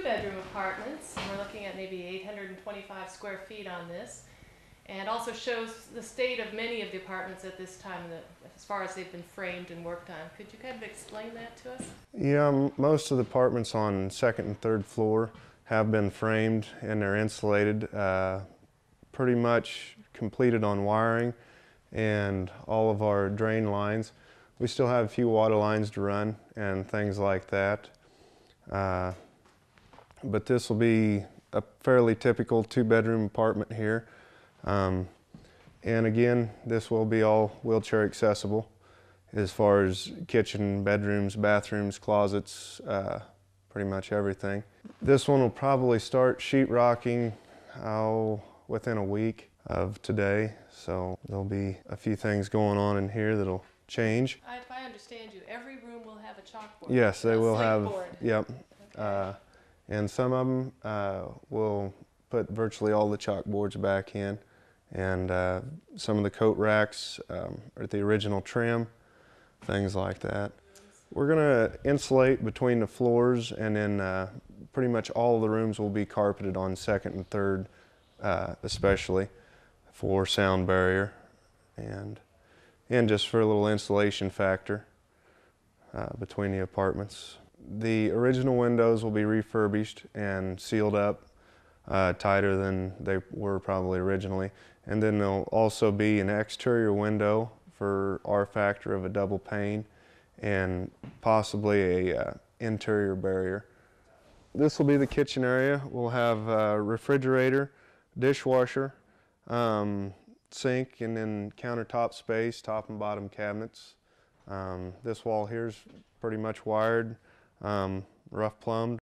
two-bedroom apartments. We're looking at maybe 825 square feet on this, and also shows the state of many of the apartments at this time, as far as they've been framed and worked on. Could you kind of explain that to us? Yeah, most of the apartments on second and third floor have been framed and they're insulated, pretty much completed on wiring and all of our drain lines. We still have a few water lines to run and things like that. But this will be a fairly typical two-bedroom apartment here. And again, this will be all wheelchair accessible as far as kitchen, bedrooms, bathrooms, closets, pretty much everything. This one will probably start sheetrocking within a week of today. So there'll be a few things going on in here that'll change. If I understand you, every room will have a chalkboard. Yes, they will have. Board. Yep. Okay. And some of them will put virtually all the chalkboards back in, and some of the coat racks are the original trim, things like that. We're going to insulate between the floors, and then pretty much all of the rooms will be carpeted on second and third, especially for sound barrier and just for a little insulation factor between the apartments. The original windows will be refurbished and sealed up tighter than they were probably originally. And then there'll also be an exterior window for our factor of a double pane and possibly a interior barrier. This will be the kitchen area. We'll have a refrigerator, dishwasher, sink, and then countertop space, top and bottom cabinets. This wall here is pretty much wired, rough plumbed.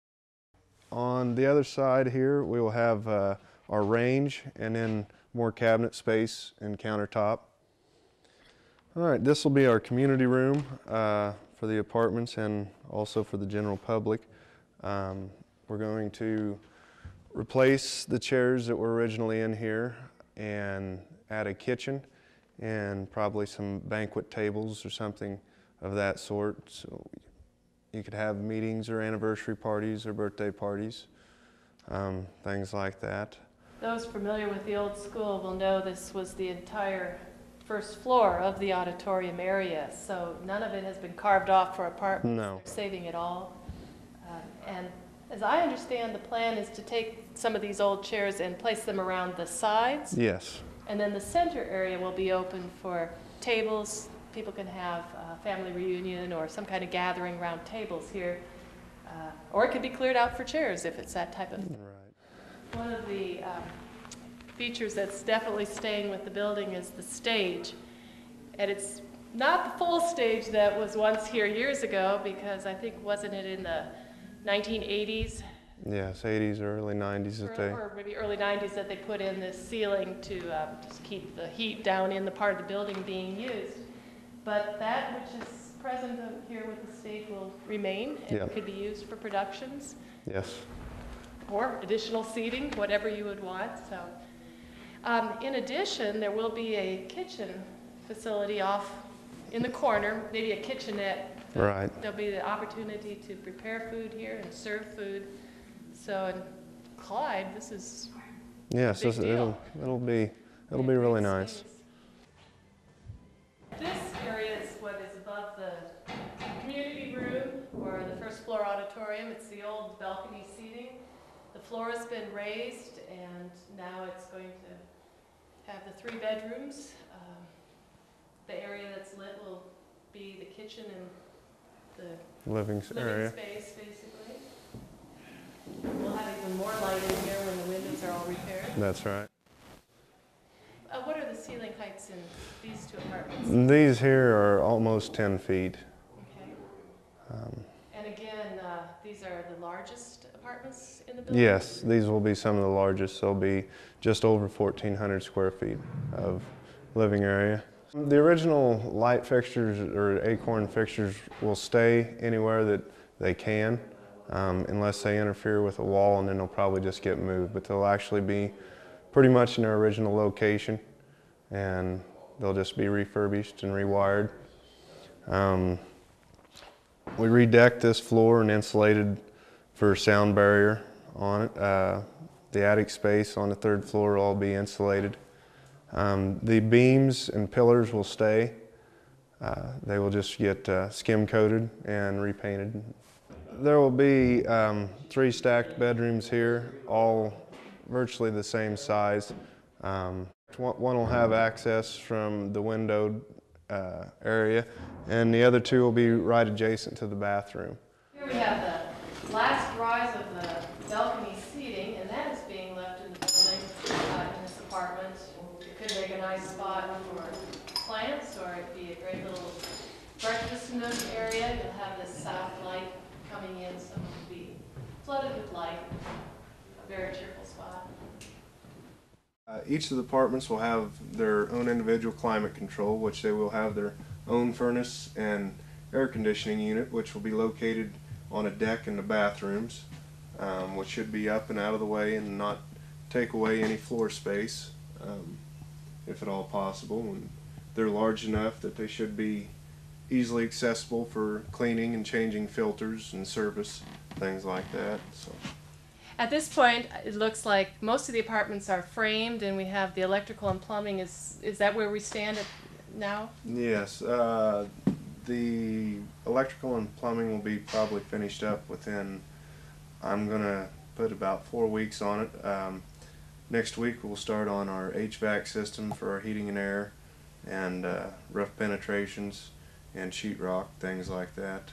On the other side here we will have our range and then more cabinet space and countertop. All right, this will be our community room for the apartments and also for the general public. We're going to replace the chairs that were originally in here and add a kitchen and probably some banquet tables or something of that sort. So you could have meetings or anniversary parties or birthday parties, things like that. Those familiar with the old school will know this was the entire first floor of the auditorium area, so none of it has been carved off for apartments. No. They're saving it all. And as I understand, the plan is to take some of these old chairs and place them around the sides. Yes. And then the center area will be open for tables. People can have a family reunion or some kind of gathering around tables here. Or it could be cleared out for chairs if it's that type of thing. Right. One of the features that's definitely staying with the building is the stage. And it's not the full stage that was once here years ago, because I think, wasn't it in the 1980s? Yes, 80s or early 90s or maybe early 90s that they put in this ceiling to just keep the heat down in the part of the building being used. But that which is present here with the stage will remain and Yep. could be used for productions. Yes. Or additional seating, whatever you would want. So, in addition, there will be a kitchen facility off in the corner, maybe a kitchenette. Right. There'll be the opportunity to prepare food here and serve food. So, in Clyde, this is Yes, it'll be really nice. This area is what is above the community room or the first floor auditorium. It's the old balcony seating. The floor has been raised, and now it's going to have the 3 bedrooms. The area that's lit will be the kitchen and the Living area. space, basically. We'll have even more light in here when the windows are all repaired. That's right. What are the ceiling heights in these 2 apartments? These here are almost 10 feet. Okay. And again, these are the largest apartments in the building? Yes, these will be some of the largest. They'll be just over 1,400 square feet of living area. The original light fixtures or acorn fixtures will stay anywhere that they can, unless they interfere with a wall, and then they'll probably just get moved. But they'll actually be pretty much in their original location, and they'll just be refurbished and rewired. We redecked this floor and insulated for sound barrier on it. The attic space on the 3rd floor will all be insulated. The beams and pillars will stay. They will just get skim coated and repainted. There will be 3 stacked bedrooms here, all virtually the same size. One will have access from the windowed area, and the other 2 will be right adjacent to the bathroom. Here we have the last rise of the balcony seating, and that is being left in the building in this apartment. It could make a nice spot for plants, or it'd be a great little breakfast nook area. You'll have this south light coming in, so it'll be flooded with light. A very cheerful spot. Each of the apartments will have their own individual climate control, which they will have their own furnace and air conditioning unit, which will be located on a deck in the bathrooms, which should be up and out of the way and not take away any floor space, if at all possible. And they're large enough that they should be easily accessible for cleaning and changing filters and service, things like that. So. At this point, it looks like most of the apartments are framed, and we have the electrical and plumbing. Is that where we stand now? Yes. The electrical and plumbing will be probably finished up within, I'm going to put about 4 weeks on it. Next week we'll start on our HVAC system for our heating and air, and roof penetrations and sheetrock, things like that.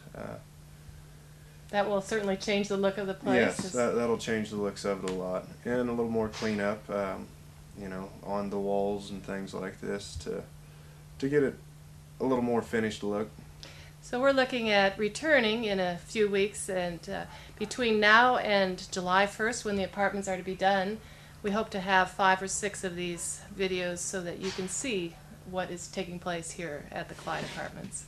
That will certainly change the look of the place. Yes, that'll change the looks of it a lot, and a little more cleanup, you know, on the walls and things like this to get it a little more finished look. So we're looking at returning in a few weeks, and between now and July 1st, when the apartments are to be done, we hope to have 5 or 6 of these videos so that you can see what is taking place here at the Clyde Apartments.